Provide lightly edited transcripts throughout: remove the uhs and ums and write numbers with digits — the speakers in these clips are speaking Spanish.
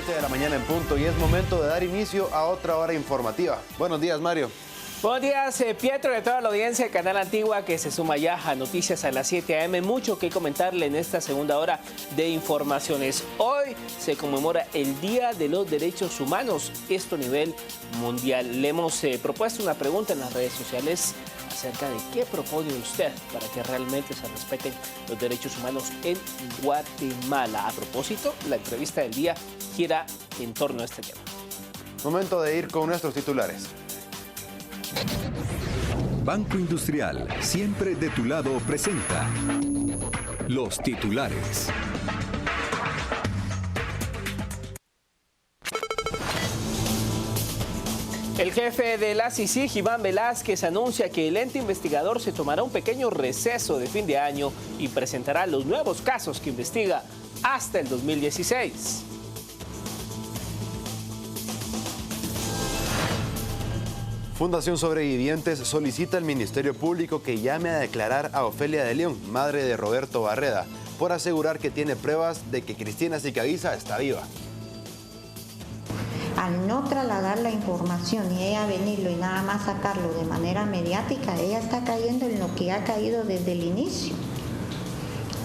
7 de la mañana en punto y es momento de dar inicio a otra hora informativa. Buenos días, Mario. Buenos días, Pietro, de toda la audiencia de Canal Antigua que se suma ya a Noticias a las 7 a.m. Mucho que comentarle en esta segunda hora de informaciones. Hoy se conmemora el Día de los Derechos Humanos, esto a nivel mundial. Le hemos propuesto una pregunta en las redes sociales acerca de qué propone usted para que realmente se respeten los derechos humanos en Guatemala. A propósito, la entrevista del día gira en torno a este tema. Momento de ir con nuestros titulares. Banco Industrial, siempre de tu lado, presenta los titulares. El jefe de la CICIG, Iván Velázquez, anuncia que el ente investigador se tomará un pequeño receso de fin de año y presentará los nuevos casos que investiga hasta el 2016. Fundación Sobrevivientes solicita al Ministerio Público que llame a declarar a Ofelia de León, madre de Roberto Barreda, por asegurar que tiene pruebas de que Cristina Sicabiza está viva. Al no trasladar la información y ella venirlo y nada más sacarlo de manera mediática, ella está cayendo en lo que ha caído desde el inicio,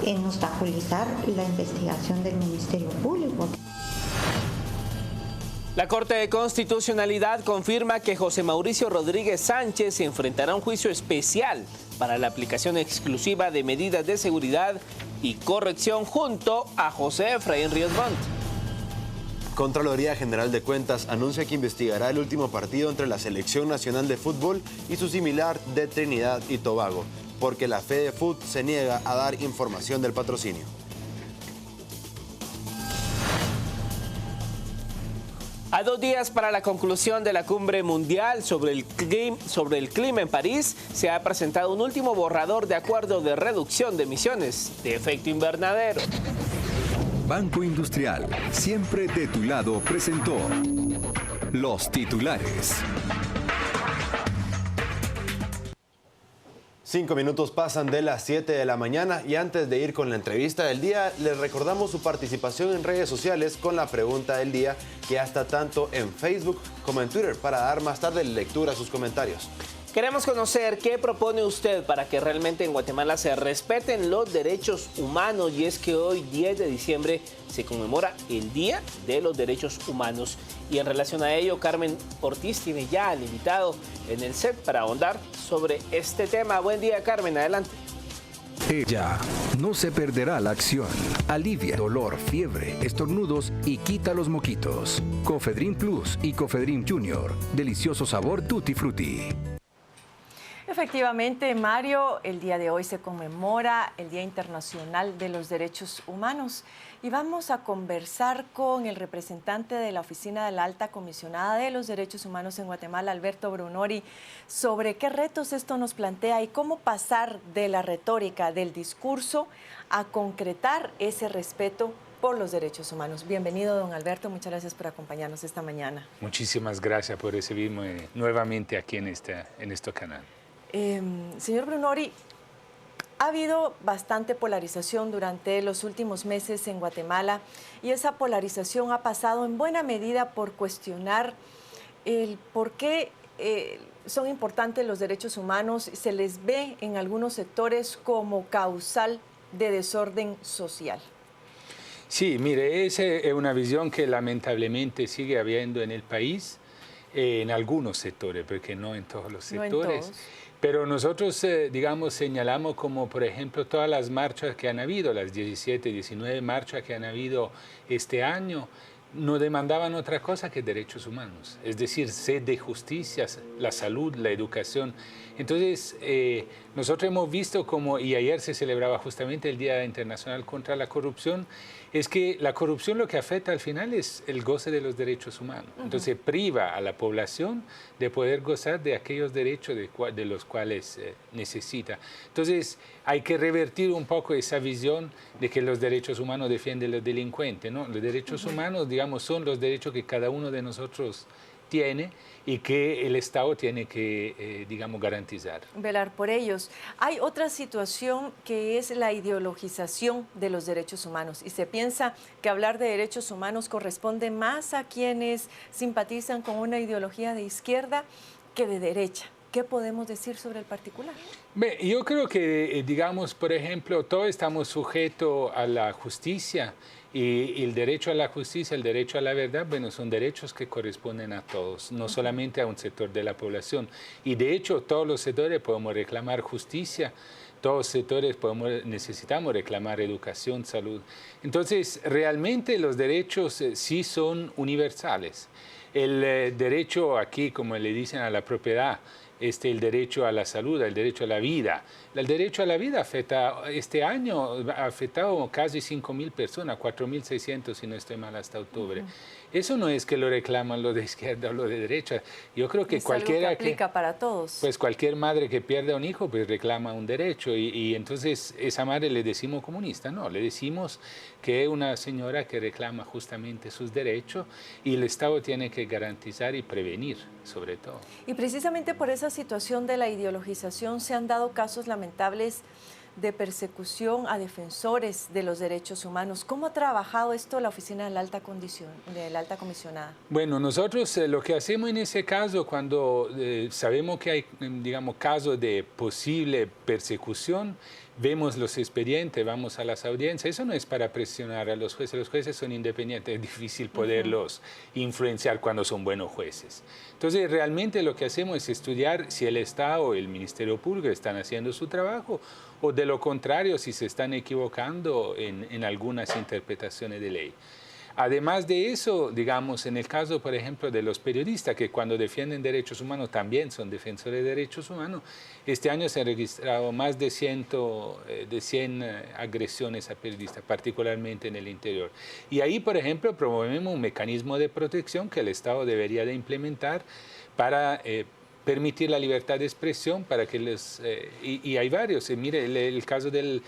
en obstaculizar la investigación del Ministerio Público. La Corte de Constitucionalidad confirma que José Mauricio Rodríguez Sánchez se enfrentará a un juicio especial para la aplicación exclusiva de medidas de seguridad y corrección junto a José Efraín Ríos Montt. Contraloría General de Cuentas anuncia que investigará el último partido entre la Selección Nacional de Fútbol y su similar de Trinidad y Tobago, porque la FEDEFUT se niega a dar información del patrocinio. A 2 días para la conclusión de la cumbre mundial sobre el clima en París, se ha presentado un último borrador de acuerdo de reducción de emisiones de efecto invernadero. Banco Industrial, siempre de tu lado, presentó los titulares. 5 minutos pasan de las 7 de la mañana y antes de ir con la entrevista del día, les recordamos su participación en redes sociales con la pregunta del día que ya está tanto en Facebook como en Twitter para dar más tarde lectura a sus comentarios. Queremos conocer qué propone usted para que realmente en Guatemala se respeten los derechos humanos y es que hoy 10 de diciembre se conmemora el Día de los Derechos Humanos y en relación a ello Carmen Ortiz tiene ya al invitado en el set para ahondar sobre este tema. Buen día Carmen, adelante. Ella no se perderá la acción. Alivia dolor, fiebre, estornudos y quita los moquitos. Cofedrin Plus y Cofedrin Junior. Delicioso sabor Tutti Frutti. Efectivamente, Mario, el día de hoy se conmemora el Día Internacional de los Derechos Humanos y vamos a conversar con el representante de la Oficina de la Alta Comisionada de los Derechos Humanos en Guatemala, Alberto Brunori, sobre qué retos esto nos plantea y cómo pasar de la retórica, del discurso, a concretar ese respeto por los derechos humanos. Bienvenido, don Alberto, muchas gracias por acompañarnos esta mañana. Muchísimas gracias por recibirme nuevamente aquí en este canal. Señor Brunori, ha habido bastante polarización durante los últimos meses en Guatemala y esa polarización ha pasado en buena medida por cuestionar el por qué son importantes los derechos humanos. Se les ve en algunos sectores como causal de desorden social. Sí, mire, esa es una visión que lamentablemente sigue habiendo en el país, en algunos sectores, porque no en todos los sectores. No en todos. Pero nosotros, digamos, señalamos como, por ejemplo, todas las marchas que han habido, las 17, 19 marchas que han habido este año, no demandaban otra cosa que derechos humanos, es decir, sed de justicia, la salud, la educación. Entonces, nosotros hemos visto como, y ayer se celebraba justamente el Día Internacional contra la Corrupción, es que la corrupción lo que afecta al final es el goce de los derechos humanos. Entonces, priva a la población de poder gozar de aquellos derechos de los cuales necesita. Entonces, hay que revertir un poco esa visión de que los derechos humanos defienden a los delincuentes, ¿no? Los derechos humanos, digamos, son los derechos que cada uno de nosotros tiene y que el Estado tiene que, digamos, garantizar. Velar por ellos. Hay otra situación que es la ideologización de los derechos humanos y se piensa que hablar de derechos humanos corresponde más a quienes simpatizan con una ideología de izquierda que de derecha. ¿Qué podemos decir sobre el particular? Yo creo que, digamos, por ejemplo, todos estamos sujetos a la justicia y el derecho a la justicia, el derecho a la verdad, bueno, son derechos que corresponden a todos, no solamente a un sector de la población. Y de hecho, todos los sectores podemos reclamar justicia, todos los sectores necesitamos reclamar educación, salud. Entonces, realmente los derechos sí son universales. El derecho aquí, como le dicen, a la propiedad, el derecho a la salud, el derecho a la vida. El derecho a la vida este año ha afectado casi 5.000 personas, 4.600 si no estoy mal hasta octubre. Eso no es que lo reclaman los de izquierda o los de derecha. Yo creo que cualquiera algo que aplica para todos. Pues cualquier madre que pierde a un hijo pues reclama un derecho y entonces esa madre le decimos comunista, no, le decimos que es una señora que reclama justamente sus derechos y el Estado tiene que garantizar y prevenir sobre todo. Y precisamente por esa situación de la ideologización se han dado casos lamentables de persecución a defensores de los derechos humanos. ¿Cómo ha trabajado esto la Oficina de la Alta Comisionada? Bueno, nosotros lo que hacemos en ese caso, cuando sabemos que hay, digamos, casos de posible persecución, vemos los expedientes, vamos a las audiencias. Eso no es para presionar a los jueces son independientes, es difícil poderlos influenciar cuando son buenos jueces. Entonces, realmente lo que hacemos es estudiar si el Estado o el Ministerio Público están haciendo su trabajo o de lo contrario, si se están equivocando en algunas interpretaciones de ley. Además de eso, digamos, en el caso, por ejemplo, de los periodistas, que cuando defienden derechos humanos también son defensores de derechos humanos, este año se han registrado más de 100 agresiones a periodistas, particularmente en el interior. Y ahí, por ejemplo, promovemos un mecanismo de protección que el Estado debería de implementar para permitir la libertad de expresión, para que y hay varios. Mire, el caso del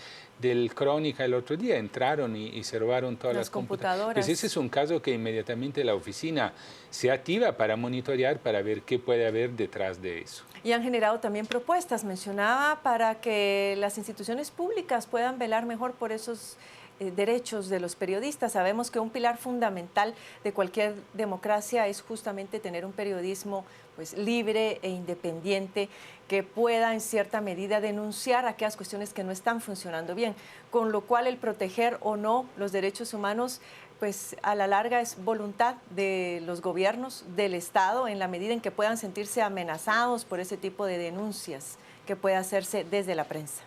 Crónica el otro día, entraron y se robaron todas las computadoras. Pues ese es un caso que inmediatamente la oficina se activa para monitorear, para ver qué puede haber detrás de eso. Y han generado también propuestas, mencionaba, para que las instituciones públicas puedan velar mejor por esos derechos de los periodistas. Sabemos que un pilar fundamental de cualquier democracia es justamente tener un periodismo pues libre e independiente que pueda en cierta medida denunciar aquellas cuestiones que no están funcionando bien, con lo cual el proteger o no los derechos humanos pues a la larga es voluntad de los gobiernos, del Estado, en la medida en que puedan sentirse amenazados por ese tipo de denuncias que puede hacerse desde la prensa.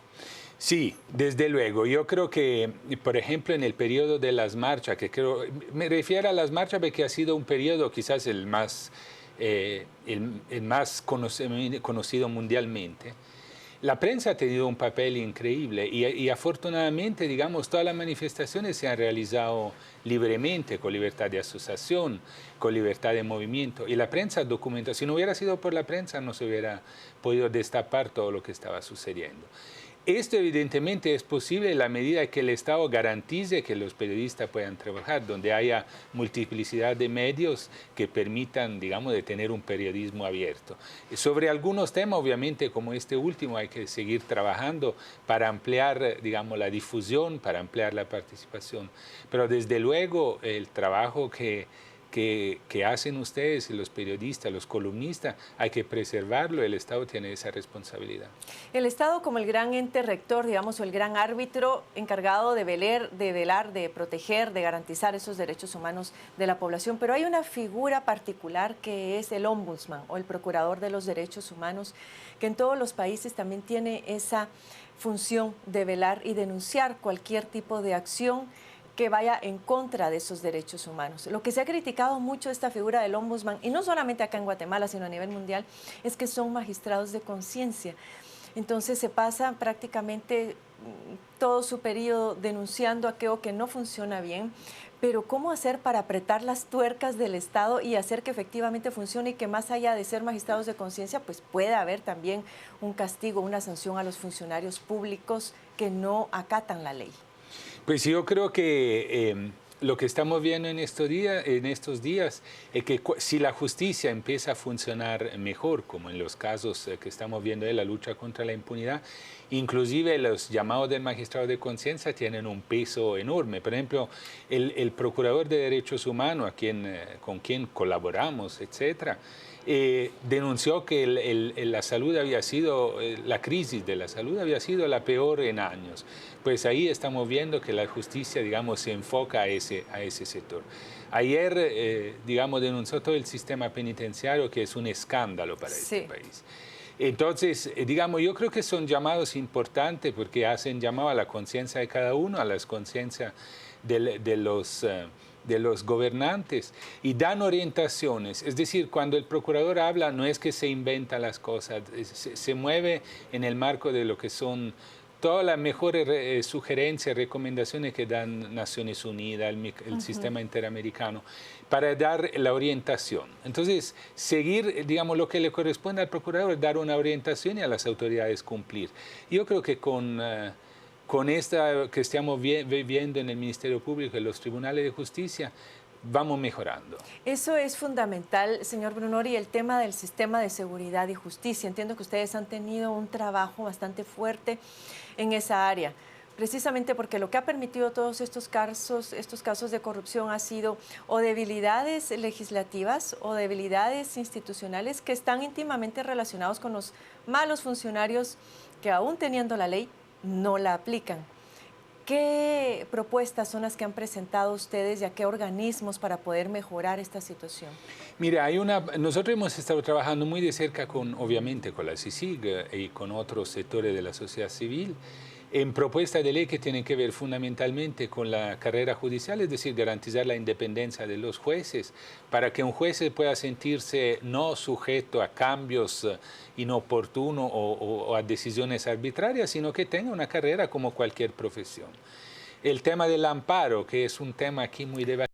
Sí, desde luego. Yo creo que, por ejemplo, en el periodo de las marchas, me refiero a las marchas porque ha sido un periodo quizás el más conocido mundialmente. La prensa ha tenido un papel increíble y afortunadamente, digamos, todas las manifestaciones se han realizado libremente, con libertad de asociación, con libertad de movimiento. Y la prensa documenta. Si no hubiera sido por la prensa, no se hubiera podido destapar todo lo que estaba sucediendo. Esto evidentemente es posible en la medida que el Estado garantice que los periodistas puedan trabajar, donde haya multiplicidad de medios que permitan, digamos, de tener un periodismo abierto. Sobre algunos temas, obviamente, como este último, hay que seguir trabajando para ampliar, digamos, la difusión, para ampliar la participación. Pero desde luego el trabajo que hacen ustedes, los periodistas, los columnistas, hay que preservarlo, el Estado tiene esa responsabilidad. El Estado como el gran ente rector, digamos, o el gran árbitro encargado de velar, de proteger, de garantizar esos derechos humanos de la población, pero hay una figura particular que es el ombudsman o el procurador de los derechos humanos, que en todos los países también tiene esa función de velar y denunciar cualquier tipo de acción que vaya en contra de esos derechos humanos. Lo que se ha criticado mucho de esta figura del ombudsman, y no solamente acá en Guatemala, sino a nivel mundial, es que son magistrados de conciencia. Entonces se pasa prácticamente todo su periodo denunciando aquello que no funciona bien, pero ¿cómo hacer para apretar las tuercas del Estado y hacer que efectivamente funcione y que más allá de ser magistrados de conciencia, pues pueda haber también un castigo, una sanción a los funcionarios públicos que no acatan la ley? Pues yo creo que lo que estamos viendo en estos días es que si la justicia empieza a funcionar mejor, como en los casos que estamos viendo de la lucha contra la impunidad, inclusive los llamados del magistrado de conciencia tienen un peso enorme. Por ejemplo, el procurador de derechos humanos, con quien colaboramos, etcétera, denunció que la salud había sido, la crisis de la salud había sido la peor en años. Pues ahí estamos viendo que la justicia, digamos, se enfoca a ese sector. Ayer, digamos, denunció todo el sistema penitenciario, que es un escándalo para este país. Entonces, digamos, yo creo que son llamados importantes porque hacen llamado a la conciencia de cada uno, a la conciencia de los gobernantes, y dan orientaciones. Es decir, cuando el procurador habla, no es que se inventa las cosas, se mueve en el marco de lo que son todas las mejores sugerencias, recomendaciones que dan Naciones Unidas, el sistema interamericano, para dar la orientación. Entonces, seguir, digamos, lo que le corresponde al procurador es dar una orientación y a las autoridades cumplir. Yo creo que con esta que estamos viendo en el Ministerio Público y los tribunales de justicia, vamos mejorando. Eso es fundamental, señor Brunori, el tema del sistema de seguridad y justicia. Entiendo que ustedes han tenido un trabajo bastante fuerte en esa área, precisamente porque lo que ha permitido todos estos casos de corrupción ha sido o debilidades legislativas o debilidades institucionales que están íntimamente relacionados con los malos funcionarios que, aún teniendo la ley, no la aplican. ¿Qué propuestas son las que han presentado ustedes y a qué organismos para poder mejorar esta situación? Mira, nosotros hemos estado trabajando muy de cerca obviamente con la CICIG y con otros sectores de la sociedad civil en propuestas de ley que tienen que ver fundamentalmente con la carrera judicial, es decir, garantizar la independencia de los jueces, para que un juez pueda sentirse no sujeto a cambios inoportunos o a decisiones arbitrarias, sino que tenga una carrera como cualquier profesión. El tema del amparo, que es un tema aquí muy debatido.